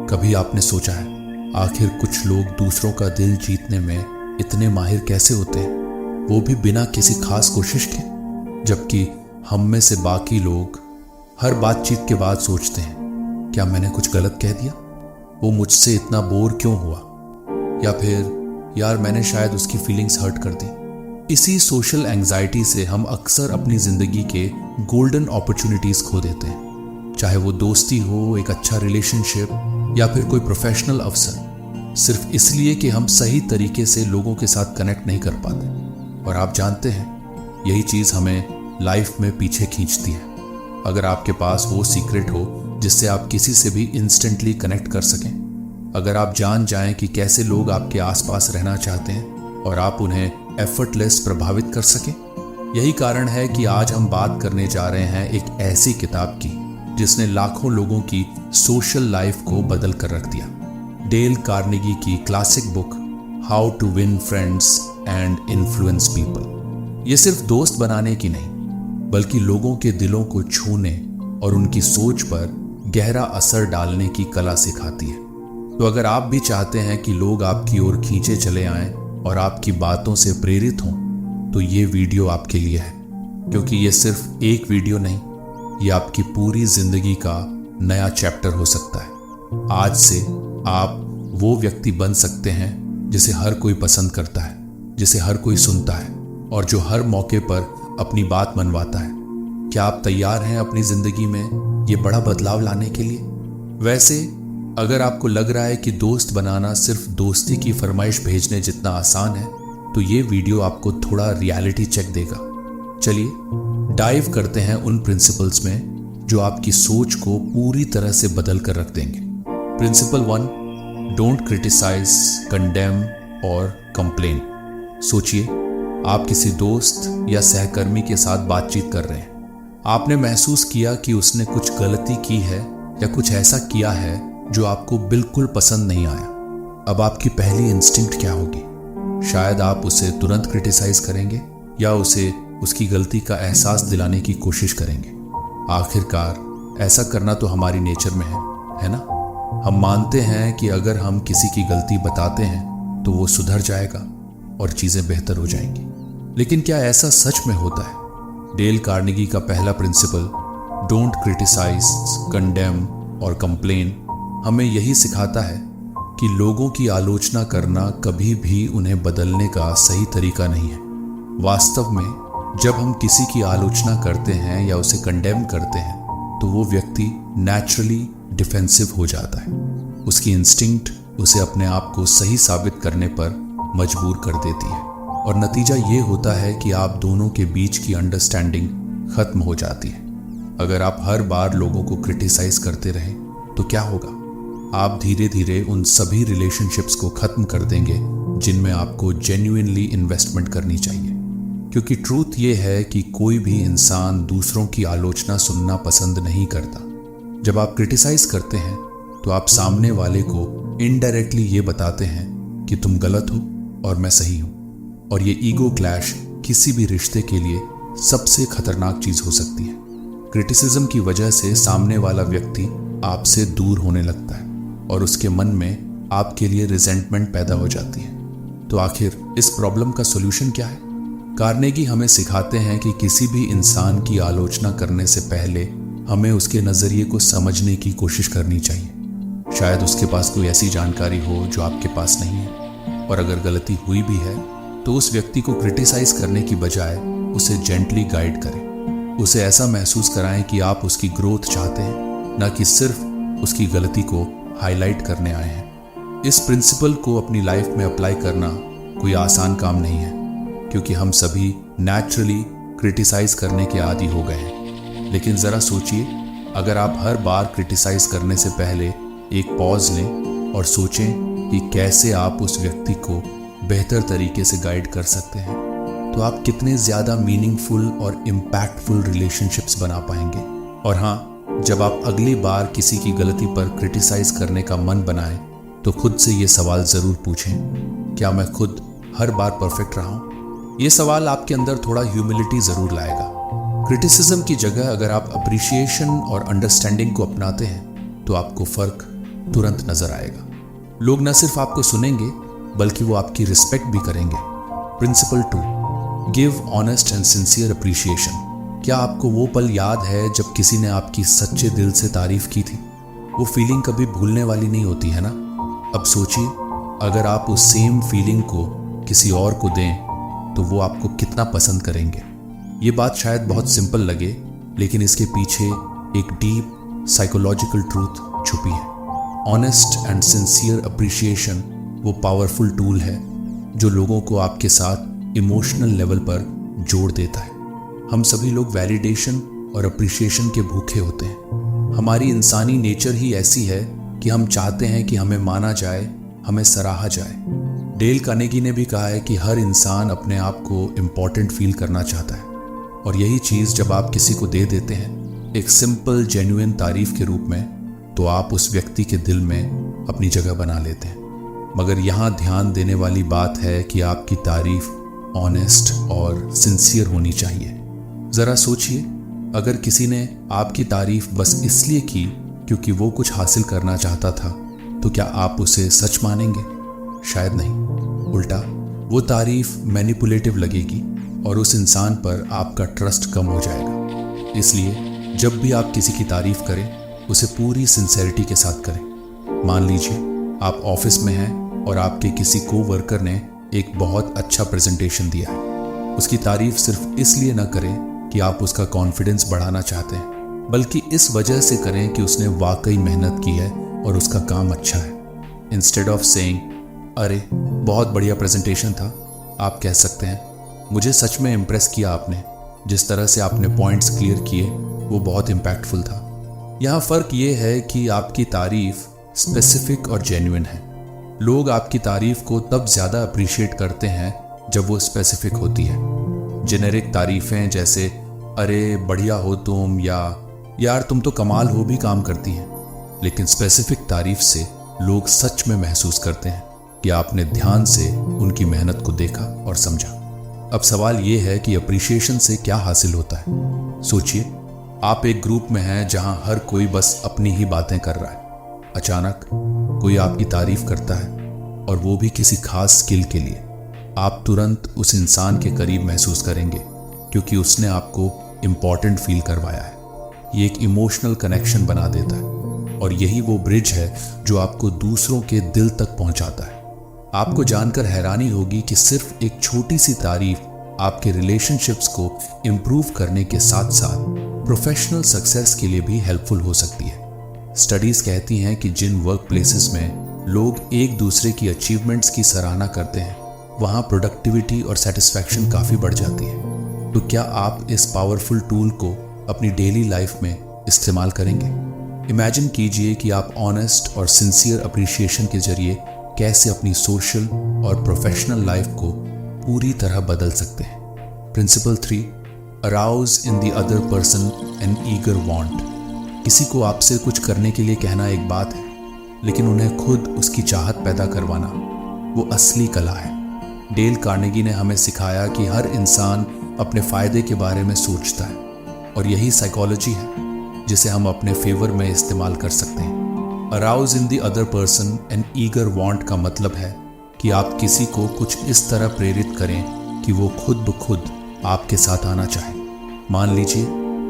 कभी आपने सोचा है आखिर कुछ लोग दूसरों का दिल जीतने में इतने माहिर कैसे होते हैं, वो भी बिना किसी खास कोशिश के? जबकि हम में से बाकी लोग हर बातचीत के बाद सोचते हैं, क्या मैंने कुछ गलत कह दिया? वो मुझसे इतना बोर क्यों हुआ? या फिर यार मैंने शायद उसकी फीलिंग्स हर्ट कर दी। इसी सोशल एंजाइटी से हम अक्सर अपनी जिंदगी के गोल्डन अपॉर्चुनिटीज खो देते हैं, चाहे वो दोस्ती हो, एक अच्छा रिलेशनशिप या फिर कोई प्रोफेशनल अवसर, सिर्फ इसलिए कि हम सही तरीके से लोगों के साथ कनेक्ट नहीं कर पाते। और आप जानते हैं यही चीज हमें लाइफ में पीछे खींचती है। अगर आपके पास वो सीक्रेट हो जिससे आप किसी से भी इंस्टेंटली कनेक्ट कर सकें, अगर आप जान जाएं कि कैसे लोग आपके आसपास रहना चाहते हैं और आप उन्हें एफर्टलेस प्रभावित कर सकें, यही कारण है कि आज हम बात करने जा रहे हैं एक ऐसी किताब की जिसने लाखों लोगों की सोशल लाइफ को बदल कर रख दिया। डेल कार्नेगी की classic book how to win friends and influence people. ये सिर्फ दोस्त बनाने की नहीं, बल्कि लोगों के दिलों को छूने और उनकी सोच पर गहरा असर डालने की कला सिखाती है। तो अगर आप भी चाहते हैं कि लोग आपकी ओर खींचे चले आएं और आपकी बातों से प्रेरित हों, तो ये वीडियो आपके लिए है। क्योंकि ये सिर्फ एक वीडियो नहीं, ये आपकी पूरी जिंदगी का नया चैप्टर हो सकता है। आज से आप वो व्यक्ति बन सकते हैं जिसे हर कोई पसंद करता है, जिसे हर कोई सुनता है और जो हर मौके पर अपनी बात मनवाता है। क्या आप तैयार हैं अपनी जिंदगी में ये बड़ा बदलाव लाने के लिए? वैसे अगर आपको लग रहा है कि दोस्त बनाना सिर्फ दोस्ती की फरमाइश भेजने जितना आसान है, तो ये वीडियो आपको थोड़ा रियलिटी चेक देगा। चलिए डाइव करते हैं उन प्रिंसिपल्स में जो आपकी सोच को पूरी तरह से बदल कर रख देंगे। प्रिंसिपल 1, डोंट क्रिटिसाइज, कंडेम और कंप्लेन। सोचिए, आप किसी दोस्त या सहकर्मी के साथ बातचीत कर रहे हैं। आपने महसूस किया कि उसने कुछ गलती की है या कुछ ऐसा किया है जो आपको बिल्कुल पसंद नहीं आया। अब आपकी पहली इंस्टिंक्ट क्या होगी? शायद आप उसे तुरंत क्रिटिसाइज करेंगे या उसे उसकी गलती का एहसास दिलाने की कोशिश करेंगे। आखिरकार ऐसा करना तो हमारी नेचर में है ना? हम मानते हैं कि अगर हम किसी की गलती बताते हैं तो वो सुधर जाएगा और चीजें बेहतर हो जाएंगी। लेकिन क्या ऐसा सच में होता है? डेल कार्नेगी का पहला प्रिंसिपल, डोंट क्रिटिसाइज, कंडेम और कंप्लेन, हमें यही सिखाता है कि लोगों की आलोचना करना कभी भी उन्हें बदलने का सही तरीका नहीं है। वास्तव में जब हम किसी की आलोचना करते हैं या उसे कंडेम करते हैं, तो वो व्यक्ति नेचुरली डिफेंसिव हो जाता है। उसकी इंस्टिंक्ट उसे अपने आप को सही साबित करने पर मजबूर कर देती है और नतीजा ये होता है कि आप दोनों के बीच की अंडरस्टैंडिंग खत्म हो जाती है। अगर आप हर बार लोगों को क्रिटिसाइज करते रहें तो क्या होगा? आप धीरे धीरे उन सभी रिलेशनशिप्स को खत्म कर देंगे जिनमें आपको जेन्युइनली इन्वेस्टमेंट करनी चाहिए। क्योंकि ट्रूथ ये है कि कोई भी इंसान दूसरों की आलोचना सुनना पसंद नहीं करता। जब आप क्रिटिसाइज करते हैं तो आप सामने वाले को इनडायरेक्टली ये बताते हैं कि तुम गलत हो और मैं सही हूं। और ये ईगो क्लैश किसी भी रिश्ते के लिए सबसे खतरनाक चीज हो सकती है। क्रिटिसिज्म की वजह से सामने वाला व्यक्ति आपसे दूर होने लगता है और उसके मन में आपके लिए रिजेंटमेंट पैदा हो जाती है। तो आखिर इस प्रॉब्लम का सॉल्यूशन क्या है? कार्नेगी हमें सिखाते हैं कि किसी भी इंसान की आलोचना करने से पहले हमें उसके नजरिए को समझने की कोशिश करनी चाहिए। शायद उसके पास कोई ऐसी जानकारी हो जो आपके पास नहीं है। और अगर गलती हुई भी है तो उस व्यक्ति को क्रिटिसाइज करने की बजाय उसे जेंटली गाइड करें। उसे ऐसा महसूस कराएं कि आप उसकी ग्रोथ चाहते हैं, ना कि सिर्फ उसकी गलती को हाईलाइट करने आए हैं। इस प्रिंसिपल को अपनी लाइफ में अप्लाई करना कोई आसान काम नहीं है, क्योंकि हम सभी नेचुरली क्रिटिसाइज करने के आदी हो गए हैं। लेकिन ज़रा सोचिए, अगर आप हर बार क्रिटिसाइज करने से पहले एक पॉज लें और सोचें कि कैसे आप उस व्यक्ति को बेहतर तरीके से गाइड कर सकते हैं, तो आप कितने ज़्यादा मीनिंगफुल और इम्पैक्टफुल रिलेशनशिप्स बना पाएंगे। और हाँ, जब आप अगली बार किसी की गलती पर क्रिटिसाइज करने का मन बनाएं, तो खुद से ये सवाल ज़रूर पूछें, क्या मैं खुद हर बार परफेक्ट रहा हूँ? ये सवाल आपके अंदर थोड़ा ह्यूमिलिटी ज़रूर लाएगा। क्रिटिसिज्म की जगह अगर आप अप्रिशिएशन और अंडरस्टैंडिंग को अपनाते हैं, तो आपको फ़र्क तुरंत नजर आएगा। लोग न सिर्फ आपको सुनेंगे बल्कि वो आपकी रिस्पेक्ट भी करेंगे। Principle 2, give honest and sincere appreciation. क्या आपको वो पल याद है जब किसी ने आपकी सच्चे दिल से तारीफ की थी? वो फीलिंग कभी भूलने वाली नहीं होती है ना। अब सोचिए, अगर आप उस सेम फीलिंग को किसी और को दें तो वो आपको कितना पसंद करेंगे। ये बात शायद बहुत सिंपल लगे, लेकिन इसके पीछे एक डीप साइकोलॉजिकल ट्रूथ छुपी है। ऑनेस्ट एंड सिंसियर अप्रिशिएशन वो पावरफुल टूल है जो लोगों को आपके साथ इमोशनल लेवल पर जोड़ देता है। हम सभी लोग वैलिडेशन और अप्रिशिएशन के भूखे होते हैं। हमारी इंसानी नेचर ही ऐसी है कि हम चाहते हैं कि हमें माना जाए, हमें सराहा जाए। डेल कार्नेगी ने भी कहा है कि हर इंसान अपने आप को इम्पोर्टेंट फील करना चाहता है, और यही चीज़ जब आप किसी को दे देते हैं एक सिंपल जेन्युइन तारीफ के रूप में, तो आप उस व्यक्ति के दिल में अपनी जगह बना लेते हैं। मगर यहाँ ध्यान देने वाली बात है कि आपकी तारीफ ऑनेस्ट और सिंसियर होनी चाहिए। ज़रा सोचिए, अगर किसी ने आपकी तारीफ बस इसलिए की क्योंकि वो कुछ हासिल करना चाहता था, तो क्या आप उसे सच मानेंगे? शायद नहीं। उल्टा वो तारीफ मैनिपुलेटिव लगेगी और उस इंसान पर आपका ट्रस्ट कम हो जाएगा। इसलिए जब भी आप किसी की तारीफ करें, उसे पूरी सिंसेरिटी के साथ करें। मान लीजिए आप ऑफिस में हैं और आपके किसी कोवर्कर ने एक बहुत अच्छा प्रेजेंटेशन दिया है। उसकी तारीफ सिर्फ इसलिए ना करें कि आप उसका कॉन्फिडेंस बढ़ाना चाहते हैं, बल्कि इस वजह से करें कि उसने वाकई मेहनत की है और उसका काम अच्छा है। इंस्टेड ऑफ सेइंग, अरे बहुत बढ़िया प्रेजेंटेशन था, आप कह सकते हैं, मुझे सच में इम्प्रेस किया आपने, जिस तरह से आपने पॉइंट्स क्लियर किए वो बहुत इम्पैक्टफुल था। यहाँ फ़र्क ये है कि आपकी तारीफ स्पेसिफिक और जेन्युइन है। लोग आपकी तारीफ को तब ज़्यादा अप्रिशिएट करते हैं जब वो स्पेसिफिक होती है। जेनेरिक तारीफ़ें जैसे अरे बढ़िया हो तुम, या यार तुम तो कमाल हो भी काम करती हैं। लेकिन स्पेसिफिक तारीफ से लोग सच में महसूस करते हैं कि आपने ध्यान से उनकी मेहनत को देखा और समझा। अब सवाल ये है कि अप्रिशिएशन से क्या हासिल होता है। सोचिए, आप एक ग्रुप में हैं जहां हर कोई बस अपनी ही बातें कर रहा है। अचानक कोई आपकी तारीफ करता है, और वो भी किसी खास स्किल के लिए। आप तुरंत उस इंसान के करीब महसूस करेंगे क्योंकि उसने आपको इम्पॉर्टेंट फील करवाया है। ये एक इमोशनल कनेक्शन बना देता है, और यही वो ब्रिज है जो आपको दूसरों के दिल तक पहुंचाता है। आपको जानकर हैरानी होगी कि सिर्फ एक छोटी सी तारीफ आपके रिलेशनशिप्स को इम्प्रूव करने के साथ साथ प्रोफेशनल सक्सेस के लिए भी हेल्पफुल हो सकती है। स्टडीज कहती हैं कि जिन वर्क प्लेसेस में लोग एक दूसरे की अचीवमेंट्स की सराहना करते हैं, वहाँ प्रोडक्टिविटी और सेटिस्फैक्शन काफ़ी बढ़ जाती है। तो क्या आप इस पावरफुल टूल को अपनी डेली लाइफ में इस्तेमाल करेंगे? इमेजिन कीजिए कि आप ऑनेस्ट और सिंसियर अप्रिशिएशन के जरिए कैसे अपनी सोशल और प्रोफेशनल लाइफ को पूरी तरह बदल सकते हैं। Principle 3, arouse in the other person an eager want. किसी को आपसे कुछ करने के लिए कहना एक बात है, लेकिन उन्हें खुद उसकी चाहत पैदा करवाना वो असली कला है। डेल कार्नेगी ने हमें सिखाया कि हर इंसान अपने फ़ायदे के बारे में सोचता है, और यही साइकोलॉजी है जिसे हम अपने फेवर में इस्तेमाल कर सकते हैं। Arouse in the other person an eager want का मतलब है कि आप किसी को कुछ इस तरह प्रेरित करें कि वो खुद ब खुद आपके साथ आना चाहे। मान लीजिए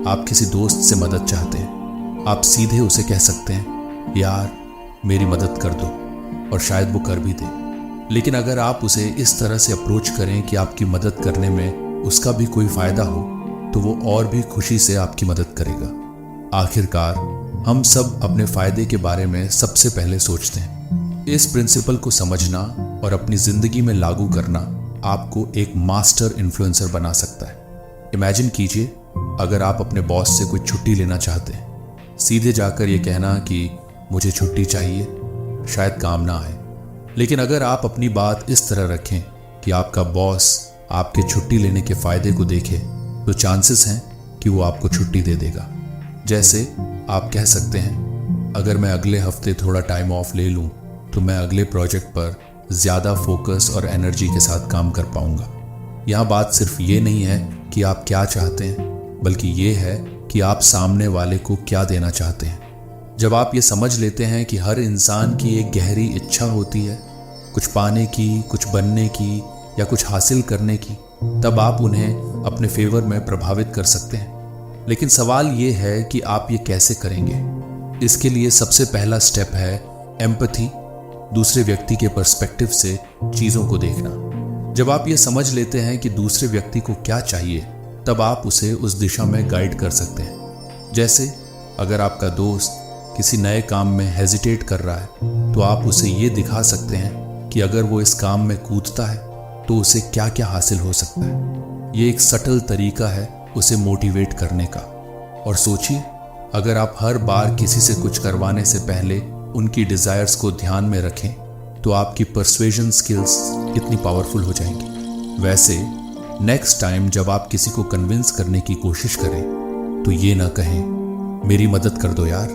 आप किसी दोस्त से मदद चाहते हैं, आप सीधे उसे कह सकते हैं, यार मेरी मदद कर दो, और शायद वो कर भी दे। लेकिन अगर आप उसे इस तरह से अप्रोच करें कि आपकी मदद करने में उसका भी कोई फ़ायदा हो, तो वो और भी खुशी से आपकी मदद करेगा। आखिरकार हम सब अपने फ़ायदे के बारे में सबसे पहले सोचते हैं। इस प्रिंसिपल को समझना और अपनी ज़िंदगी में लागू करना आपको एक मास्टर इन्फ्लुएंसर बना सकता है। इमेजिन कीजिए, अगर आप अपने बॉस से कोई छुट्टी लेना चाहते हैं, सीधे जाकर ये कहना कि मुझे छुट्टी चाहिए शायद काम ना आए। लेकिन अगर आप अपनी बात इस तरह रखें कि आपका बॉस आपके छुट्टी लेने के फ़ायदे को देखे, तो चांसेस हैं कि वो आपको छुट्टी दे देगा। जैसे आप कह सकते हैं, अगर मैं अगले हफ्ते थोड़ा टाइम ऑफ ले लूँ तो मैं अगले प्रोजेक्ट पर ज़्यादा फोकस और एनर्जी के साथ काम कर पाऊँगा। यहाँ बात सिर्फ ये नहीं है कि आप क्या चाहते हैं, बल्कि ये है कि आप सामने वाले को क्या देना चाहते हैं। जब आप ये समझ लेते हैं कि हर इंसान की एक गहरी इच्छा होती है, कुछ पाने की, कुछ बनने की या कुछ हासिल करने की, तब आप उन्हें अपने फेवर में प्रभावित कर सकते हैं। लेकिन सवाल ये है कि आप ये कैसे करेंगे। इसके लिए सबसे पहला स्टेप है एम्पैथी, दूसरे व्यक्ति के पर्सपेक्टिव से चीज़ों को देखना। जब आप ये समझ लेते हैं कि दूसरे व्यक्ति को क्या चाहिए, तब आप उसे उस दिशा में गाइड कर सकते हैं। जैसे अगर आपका दोस्त किसी नए काम में हेजिटेट कर रहा है, तो आप उसे ये दिखा सकते हैं कि अगर वो इस काम में कूदता है तो उसे क्या क्या हासिल हो सकता है। ये एक सटल तरीका है उसे मोटिवेट करने का। और सोचिए, अगर आप हर बार किसी से कुछ करवाने से पहले उनकी डिज़ायर्स को ध्यान में रखें, तो आपकी परसुएजन स्किल्स कितनी पावरफुल हो जाएंगी। वैसे नेक्स्ट टाइम जब आप किसी को कन्विंस करने की कोशिश करें, तो ये ना कहें मेरी मदद कर दो यार,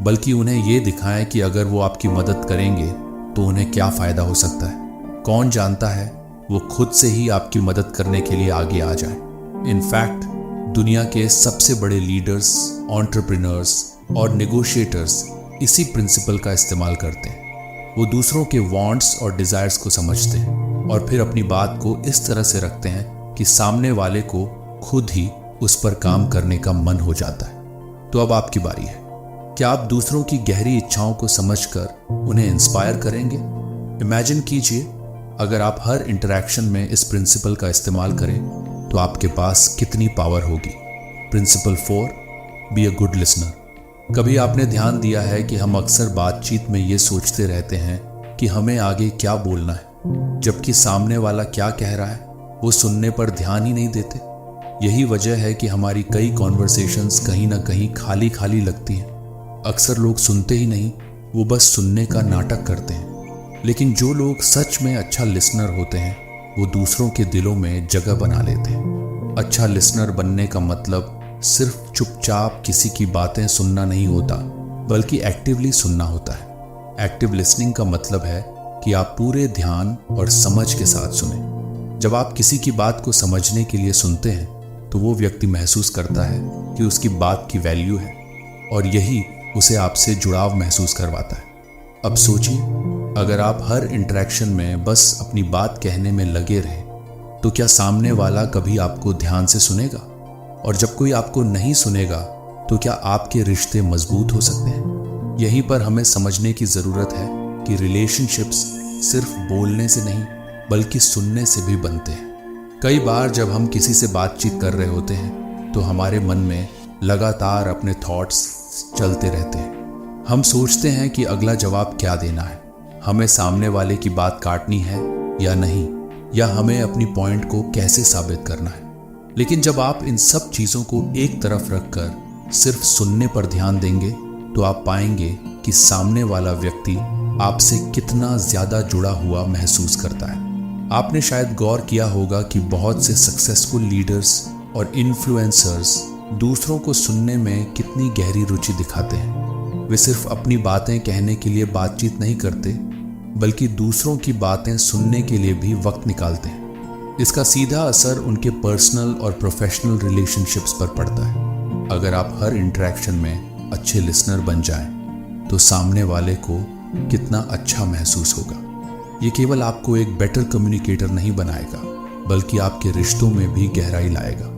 बल्कि उन्हें ये दिखाएं कि अगर वो आपकी मदद करेंगे तो उन्हें क्या फ़ायदा हो सकता है। कौन जानता है वो खुद से ही आपकी मदद करने के लिए आगे आ जाए। इनफैक्ट दुनिया के सबसे बड़े लीडर्स, एंटरप्रेन्योर्स और नेगोशिएटर्स इसी प्रिंसिपल का इस्तेमाल करते हैं। वो दूसरों के वांट्स और डिज़ायर्स को समझते हैं और फिर अपनी बात को इस तरह से रखते हैं कि सामने वाले को खुद ही उस पर काम करने का मन हो जाता है। तो अब आपकी बारी है। क्या आप दूसरों की गहरी इच्छाओं को समझकर उन्हें इंस्पायर करेंगे? इमेजिन कीजिए, अगर आप हर इंटरैक्शन में इस प्रिंसिपल का इस्तेमाल करें तो आपके पास कितनी पावर होगी। Principle 4, be a good listener. कभी आपने ध्यान दिया है कि हम अक्सर बातचीत में ये सोचते रहते हैं कि हमें आगे क्या बोलना है, जबकि सामने वाला क्या कह रहा है वो सुनने पर ध्यान ही नहीं देते। यही वजह है कि हमारी कई कॉन्वर्सेशंस कहीं ना कहीं खाली खाली लगती हैं। अक्सर लोग सुनते ही नहीं, वो बस सुनने का नाटक करते हैं। लेकिन जो लोग सच में अच्छा लिसनर होते हैं, वो दूसरों के दिलों में जगह बना लेते हैं। अच्छा लिसनर बनने का मतलब सिर्फ चुपचाप किसी की बातें सुनना नहीं होता, बल्कि एक्टिवली सुनना होता है। एक्टिव लिसनिंग का मतलब है कि आप पूरे ध्यान और समझ के साथ सुने। जब आप किसी की बात को समझने के लिए सुनते हैं, तो वो व्यक्ति महसूस करता है कि उसकी बात की वैल्यू है, और यही उसे आपसे जुड़ाव महसूस करवाता है। अब सोचिए, अगर आप हर इंटरेक्शन में बस अपनी बात कहने में लगे रहें, तो क्या सामने वाला कभी आपको ध्यान से सुनेगा? और जब कोई आपको नहीं सुनेगा, तो क्या आपके रिश्ते मजबूत हो सकते हैं? यहीं पर हमें समझने की ज़रूरत है कि रिलेशनशिप्स सिर्फ बोलने से नहीं, बल्कि सुनने से भी बनते हैं। कई बार जब हम किसी से बातचीत कर रहे होते हैं, तो हमारे मन में लगातार अपने थॉट्स चलते रहते हैं। हम सोचते हैं कि अगला जवाब क्या देना है, हमें सामने वाले की बात काटनी है या नहीं, या हमें अपनी पॉइंट को कैसे साबित करना है। लेकिन जब आप इन सब चीज़ों को एक तरफ रखकर सिर्फ सुनने पर ध्यान देंगे, तो आप पाएंगे कि सामने वाला व्यक्ति आपसे कितना ज़्यादा जुड़ा हुआ महसूस करता है। आपने शायद गौर किया होगा कि बहुत से सक्सेसफुल लीडर्स और इन्फ्लुएंसर्स दूसरों को सुनने में कितनी गहरी रुचि दिखाते हैं। वे सिर्फ अपनी बातें कहने के लिए बातचीत नहीं करते, बल्कि दूसरों की बातें सुनने के लिए भी वक्त निकालते हैं। इसका सीधा असर उनके पर्सनल और प्रोफेशनल रिलेशनशिप्स पर पड़ता है। अगर आप हर इंटरेक्शन में अच्छे लिसनर बन जाएं, तो सामने वाले को कितना अच्छा महसूस होगा। ये केवल आपको एक बेटर कम्युनिकेटर नहीं बनाएगा, बल्कि आपके रिश्तों में भी गहराई लाएगा।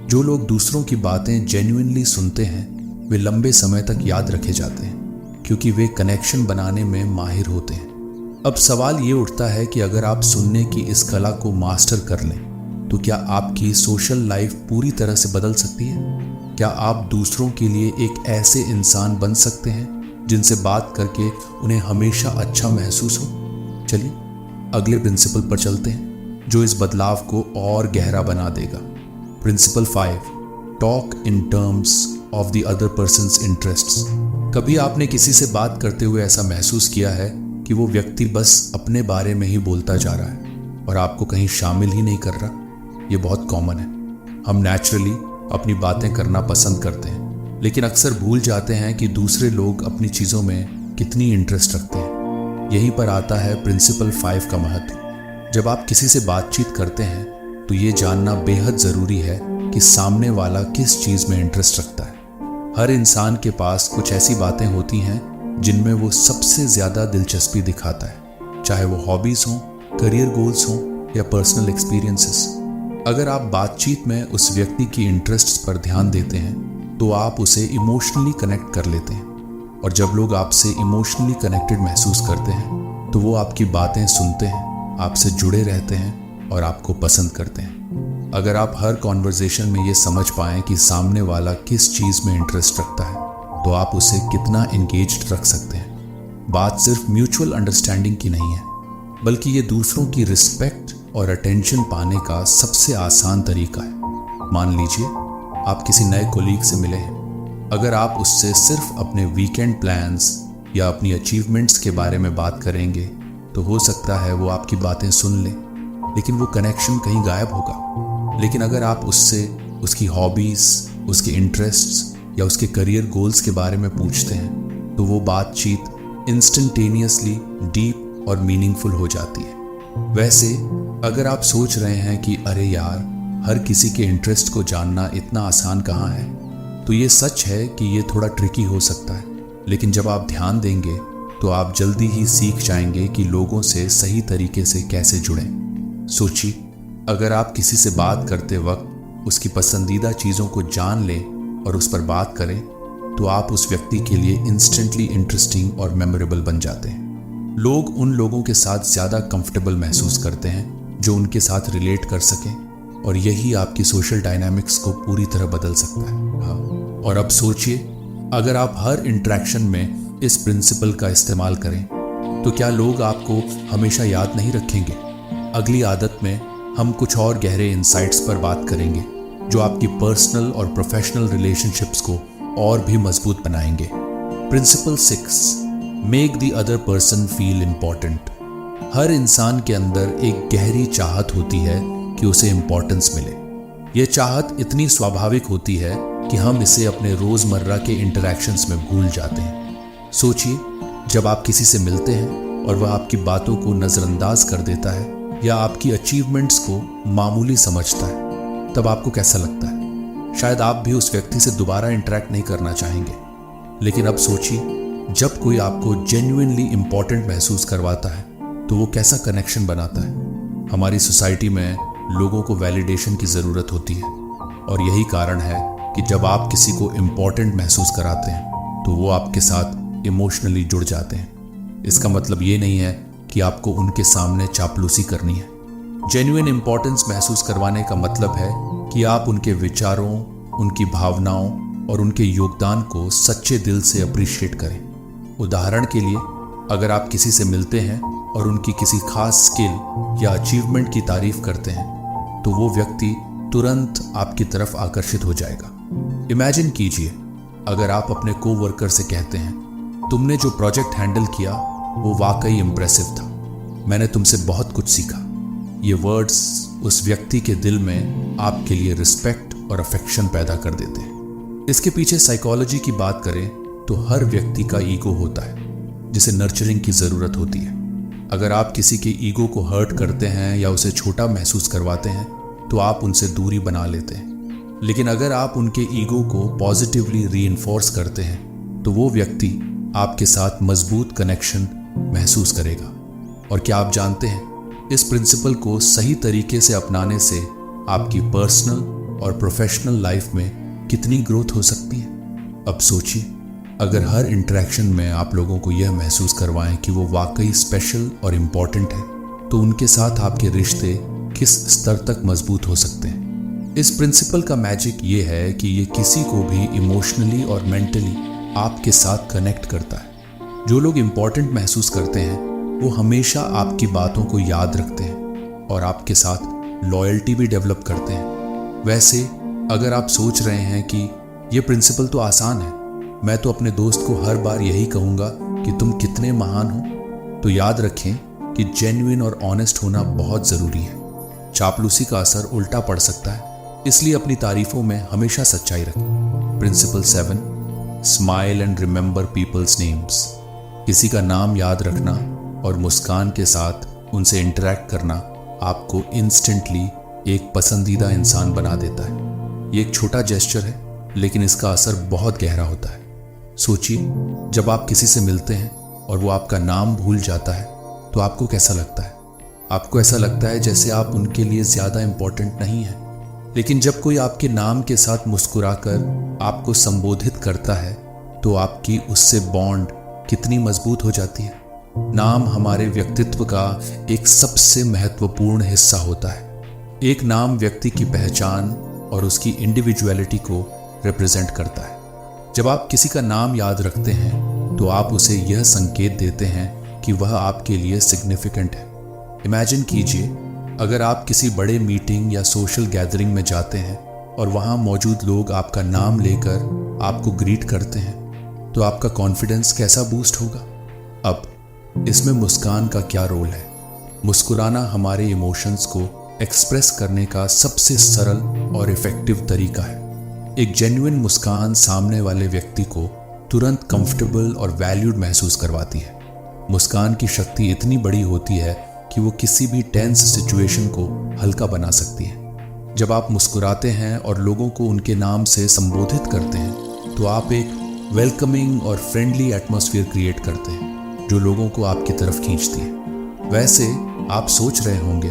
जो लोग दूसरों की बातें जेन्युइनली सुनते हैं, वे लंबे समय तक याद रखे जाते हैं, क्योंकि वे कनेक्शन बनाने में माहिर होते हैं। अब सवाल ये उठता है कि अगर आप सुनने की इस कला को मास्टर कर लें, तो क्या आपकी सोशल लाइफ पूरी तरह से बदल सकती है? क्या आप दूसरों के लिए एक ऐसे इंसान बन सकते हैं जिनसे बात करके उन्हें हमेशा अच्छा महसूस हो? चलिए अगले प्रिंसिपल पर चलते हैं, जो इस बदलाव को और गहरा बना देगा। Principle 5, talk in terms of the other person's interests. कभी आपने किसी से बात करते हुए ऐसा महसूस किया है कि वो व्यक्ति बस अपने बारे में ही बोलता जा रहा है और आपको कहीं शामिल ही नहीं कर रहा? ये बहुत कॉमन है। हम नेचुरली अपनी बातें करना पसंद करते हैं, लेकिन अक्सर भूल जाते हैं कि दूसरे लोग अपनी चीज़ों में कितनी इंटरेस्ट रखते हैं। यहीं पर आता है प्रिंसिपल 5 का महत्व। जब आप किसी से बातचीत करते हैं, तो ये जानना बेहद ज़रूरी है कि सामने वाला किस चीज़ में इंटरेस्ट रखता है। हर इंसान के पास कुछ ऐसी बातें होती हैं जिनमें वो सबसे ज़्यादा दिलचस्पी दिखाता है, चाहे वो हॉबीज़ हों, करियर गोल्स हों या पर्सनल एक्सपीरियंसेस। अगर आप बातचीत में उस व्यक्ति की इंटरेस्ट्स पर ध्यान देते हैं तो आप उसे इमोशनली कनेक्ट कर लेते हैं, और जब लोग आपसे इमोशनली कनेक्टेड महसूस करते हैं तो वो आपकी बातें सुनते हैं, आपसे जुड़े रहते हैं और आपको पसंद करते हैं। अगर आप हर कॉन्वर्जेशन में ये समझ पाएं कि सामने वाला किस चीज़ में इंटरेस्ट रखता है तो आप उसे कितना एंगेज्ड रख सकते हैं। बात सिर्फ म्यूचुअल अंडरस्टैंडिंग की नहीं है, बल्कि ये दूसरों की रिस्पेक्ट और अटेंशन पाने का सबसे आसान तरीका है। मान लीजिए आप किसी नए कोलीग से मिले हैं। अगर आप उससे सिर्फ अपने वीकेंड प्लान्स या अपनी अचीवमेंट्स के बारे में बात करेंगे तो हो सकता है वो आपकी बातें सुन ले, लेकिन वो कनेक्शन कहीं गायब होगा। लेकिन अगर आप उससे उसकी हॉबीज़, उसके इंटरेस्ट्स या उसके करियर गोल्स के बारे में पूछते हैं तो वो बातचीत इंस्टेंटेनियसली डीप और मीनिंगफुल हो जाती है। वैसे अगर आप सोच रहे हैं कि अरे यार, हर किसी के इंटरेस्ट को जानना इतना आसान कहाँ है, तो ये सच है कि ये थोड़ा ट्रिकी हो सकता है। लेकिन जब आप ध्यान देंगे तो आप जल्दी ही सीख जाएंगे कि लोगों से सही तरीके से कैसे जुड़ें। सोचिए, अगर आप किसी से बात करते वक्त उसकी पसंदीदा चीज़ों को जान लें और उस पर बात करें तो आप उस व्यक्ति के लिए इंस्टेंटली इंटरेस्टिंग और मेमोरेबल बन जाते हैं। लोग उन लोगों के साथ ज़्यादा कंफर्टेबल महसूस करते हैं जो उनके साथ रिलेट कर सकें, और यही आपकी सोशल डायनामिक्स को पूरी तरह बदल सकता है। हाँ, और अब सोचिए, अगर आप हर इंटरेक्शन में इस प्रिंसिपल का इस्तेमाल करें तो क्या लोग आपको हमेशा याद नहीं रखेंगे? अगली आदत में हम कुछ और गहरे इंसाइट्स पर बात करेंगे जो आपकी पर्सनल और प्रोफेशनल रिलेशनशिप्स को और भी मजबूत बनाएंगे। Principle 6, make the other person feel important. हर इंसान के अंदर एक गहरी चाहत होती है कि उसे इम्पोर्टेंस मिले। यह चाहत इतनी स्वाभाविक होती है कि हम इसे अपने रोज़मर्रा के इंटरैक्शंस में भूल जाते हैं। सोचिए, जब आप किसी से मिलते हैं और वह आपकी बातों को नज़रअंदाज कर देता है या आपकी अचीवमेंट्स को मामूली समझता है, तब आपको कैसा लगता है? शायद आप भी उस व्यक्ति से दोबारा इंटरेक्ट नहीं करना चाहेंगे। लेकिन अब सोचिए, जब कोई आपको जेन्युइनली इम्पोर्टेंट महसूस करवाता है तो वो कैसा कनेक्शन बनाता है। हमारी सोसाइटी में लोगों को वैलिडेशन की ज़रूरत होती है, और यही कारण है कि जब आप किसी को इम्पोर्टेंट महसूस कराते हैं तो वो आपके साथ इमोशनली जुड़ जाते हैं। इसका मतलब ये नहीं है कि आपको उनके सामने चापलूसी करनी है। जेन्युइन इम्पोर्टेंस महसूस करवाने का मतलब है कि आप उनके विचारों, उनकी भावनाओं और उनके योगदान को सच्चे दिल से अप्रिशिएट करें। उदाहरण के लिए, अगर आप किसी से मिलते हैं और उनकी किसी खास स्किल या अचीवमेंट की तारीफ करते हैं तो वो व्यक्ति तुरंत आपकी तरफ आकर्षित हो जाएगा। इमेजिन कीजिए, अगर आप अपने कोवर्कर से कहते हैं, तुमने जो प्रोजेक्ट हैंडल किया वो वाकई इम्प्रेसिव था, मैंने तुमसे बहुत कुछ सीखा। ये वर्ड्स उस व्यक्ति के दिल में आपके लिए रिस्पेक्ट और अफेक्शन पैदा कर देते हैं। इसके पीछे साइकोलॉजी की बात करें तो हर व्यक्ति का ईगो होता है जिसे नर्चरिंग की ज़रूरत होती है। अगर आप किसी के ईगो को हर्ट करते हैं या उसे छोटा महसूस करवाते हैं तो आप उनसे दूरी बना लेते हैं। लेकिन अगर आप उनके ईगो को पॉजिटिवली रीइंफोर्स करते हैं तो वो व्यक्ति आपके साथ मजबूत कनेक्शन महसूस करेगा। और क्या आप जानते हैं, इस प्रिंसिपल को सही तरीके से अपनाने से आपकी पर्सनल और प्रोफेशनल लाइफ में कितनी ग्रोथ हो सकती है। अब सोचिए, अगर हर इंटरेक्शन में आप लोगों को यह महसूस करवाएं कि वो वाकई स्पेशल और इम्पॉर्टेंट है, तो उनके साथ आपके रिश्ते किस स्तर तक मजबूत हो सकते हैं। इस प्रिंसिपल का मैजिक ये है कि ये किसी को भी इमोशनली और मेंटली आपके साथ कनेक्ट करता है। जो लोग इम्पोर्टेंट महसूस करते हैं वो हमेशा आपकी बातों को याद रखते हैं और आपके साथ लॉयल्टी भी डेवलप करते हैं। वैसे अगर आप सोच रहे हैं कि ये प्रिंसिपल तो आसान है, मैं तो अपने दोस्त को हर बार यही कहूँगा कि तुम कितने महान हो, तो याद रखें कि जेन्युइन और ऑनेस्ट होना बहुत ज़रूरी है। चापलूसी का असर उल्टा पड़ सकता है, इसलिए अपनी तारीफों में हमेशा सच्चाई रखें। Principle 7, smile and remember people's names. किसी का नाम याद रखना और मुस्कान के साथ उनसे इंटरैक्ट करना आपको इंस्टेंटली एक पसंदीदा इंसान बना देता है। ये एक छोटा जेस्चर है, लेकिन इसका असर बहुत गहरा होता है। सोचिए, जब आप किसी से मिलते हैं और वो आपका नाम भूल जाता है तो आपको कैसा लगता है? आपको ऐसा लगता है जैसे आप उनके लिए ज़्यादा इम्पोर्टेंट नहीं हैं। लेकिन जब कोई आपके नाम के साथ मुस्कुराकर आपको संबोधित करता है तो आपकी उससे बॉन्ड कितनी मजबूत हो जाती है। नाम हमारे व्यक्तित्व का एक सबसे महत्वपूर्ण हिस्सा होता है। एक नाम व्यक्ति की पहचान और उसकी इंडिविजुअलिटी को रिप्रेजेंट करता है। जब आप किसी का नाम याद रखते हैं तो आप उसे यह संकेत देते हैं कि वह आपके लिए सिग्निफिकेंट है। इमेजिन कीजिए, अगर आप किसी बड़े मीटिंग या सोशल गैदरिंग में जाते हैं और वहाँ मौजूद लोग आपका नाम लेकर आपको ग्रीट करते हैं तो आपका कॉन्फिडेंस कैसा बूस्ट होगा। अब इसमें मुस्कान का क्या रोल है? मुस्कुराना हमारे इमोशंस को एक्सप्रेस करने का सबसे सरल और इफेक्टिव तरीका है। एक जेन्युइन मुस्कान सामने वाले व्यक्ति को तुरंत कंफर्टेबल और वैल्यूड महसूस करवाती है। मुस्कान की शक्ति इतनी बड़ी होती है कि वो किसी भी टेंस सिचुएशन को हल्का बना सकती है। जब आप मुस्कुराते हैं और लोगों को उनके नाम से संबोधित करते हैं तो आप एक वेलकमिंग और फ्रेंडली एटमॉस्फेयर क्रिएट करते हैं जो लोगों को आपकी तरफ खींचती है। वैसे आप सोच रहे होंगे,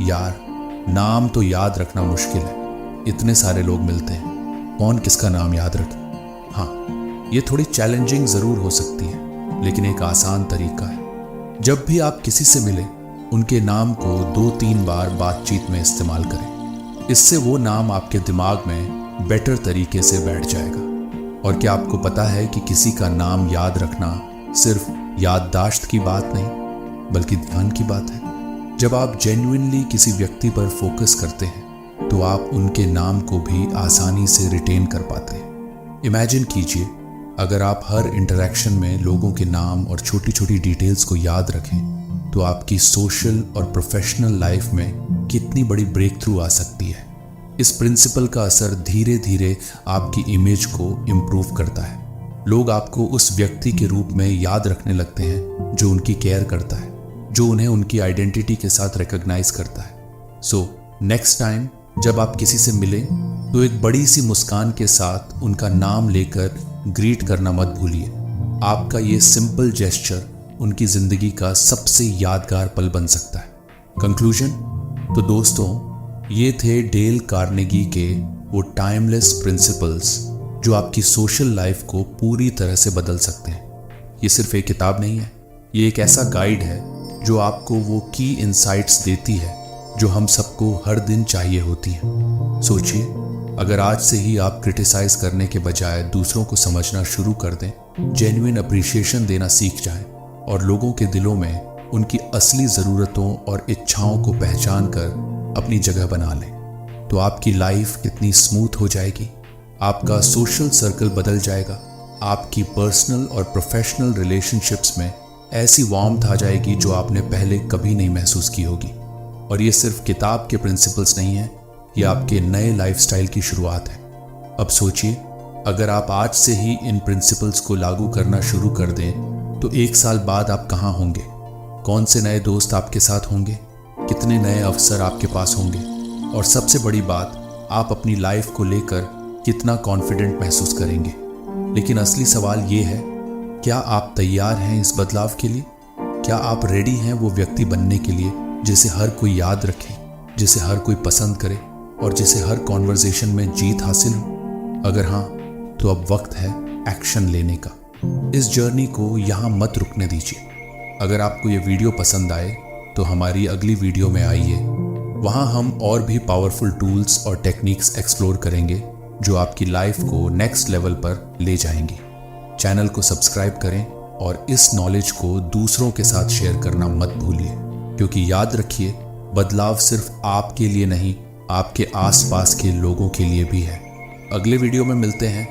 यार नाम तो याद रखना मुश्किल है, इतने सारे लोग मिलते हैं, कौन किसका नाम याद रखे। हाँ, ये थोड़ी चैलेंजिंग ज़रूर हो सकती है, लेकिन एक आसान तरीका है। जब भी आप किसी से मिले उनके नाम को 2-3 बार बातचीत में इस्तेमाल करें। इससे वो नाम आपके दिमाग में बेटर तरीके से बैठ जाएगा। और क्या आपको पता है कि किसी का नाम याद रखना सिर्फ याददाश्त की बात नहीं बल्कि ध्यान की बात है। जब आप जेन्युइनली किसी व्यक्ति पर फोकस करते हैं तो आप उनके नाम को भी आसानी से रिटेन कर पाते हैं। इमेजिन कीजिए, अगर आप हर इंटरेक्शन में लोगों के नाम और छोटी छोटी डिटेल्स को याद रखें तो आपकी सोशल और प्रोफेशनल लाइफ में कितनी बड़ी ब्रेक थ्रू आ सकती है। इस प्रिंसिपल का असर धीरे धीरे आपकी इमेज को इम्प्रूव करता है। लोग आपको उस व्यक्ति के रूप में याद रखने लगते हैं जो उनकी केयर करता है, जो उन्हें उनकी आइडेंटिटी के साथ रिकॉग्नाइज करता है। सो नेक्स्ट टाइम जब आप किसी से मिलें तो एक बड़ी सी मुस्कान के साथ उनका नाम लेकर ग्रीट करना मत भूलिए। आपका ये सिंपल जेस्चर उनकी जिंदगी का सबसे यादगार पल बन सकता है। कंक्लूजन, तो दोस्तों, ये थे डेल कार्नेगी के वो टाइमलेस प्रिंसिपल्स जो आपकी सोशल लाइफ को पूरी तरह से बदल सकते हैं। ये सिर्फ एक किताब नहीं है, ये एक ऐसा गाइड है जो आपको वो की इनसाइट्स देती है जो हम सबको हर दिन चाहिए होती हैं। सोचिए, अगर आज से ही आप क्रिटिसाइज करने के बजाय दूसरों को समझना शुरू कर दें, जेन्युइन अप्रिशिएशन देना सीख जाएं और लोगों के दिलों में उनकी असली ज़रूरतों और इच्छाओं को पहचान कर अपनी जगह बना लें, तो आपकी लाइफ कितनी स्मूथ हो जाएगी। आपका सोशल सर्कल बदल जाएगा, आपकी पर्सनल और प्रोफेशनल रिलेशनशिप्स में ऐसी वार्मथ आ जाएगी जो आपने पहले कभी नहीं महसूस की होगी। और ये सिर्फ किताब के प्रिंसिपल्स नहीं है, ये आपके नए लाइफस्टाइल की शुरुआत है। अब सोचिए, अगर आप आज से ही इन प्रिंसिपल्स को लागू करना शुरू कर दें तो 1 साल बाद आप कहाँ होंगे? कौन से नए दोस्त आपके साथ होंगे? कितने नए अवसर आपके पास होंगे? और सबसे बड़ी बात, आप अपनी लाइफ को लेकर कितना कॉन्फिडेंट महसूस करेंगे। लेकिन असली सवाल ये है, क्या आप तैयार हैं इस बदलाव के लिए? क्या आप रेडी हैं वो व्यक्ति बनने के लिए जिसे हर कोई याद रखे, जिसे हर कोई पसंद करे और जिसे हर कॉन्वर्सेशन में जीत हासिल हो? अगर हाँ, तो अब वक्त है एक्शन लेने का। इस जर्नी को यहाँ मत रुकने दीजिए। अगर आपको ये वीडियो पसंद आए तो हमारी अगली वीडियो में आइए, वहाँ हम और भी पावरफुल टूल्स और टेक्निक्स एक्सप्लोर करेंगे जो आपकी लाइफ को नेक्स्ट लेवल पर ले जाएंगी। चैनल को सब्सक्राइब करें और इस नॉलेज को दूसरों के साथ शेयर करना मत भूलिए, क्योंकि याद रखिए, बदलाव सिर्फ आपके लिए नहीं, आपके आसपास के लोगों के लिए भी है। अगले वीडियो में मिलते हैं।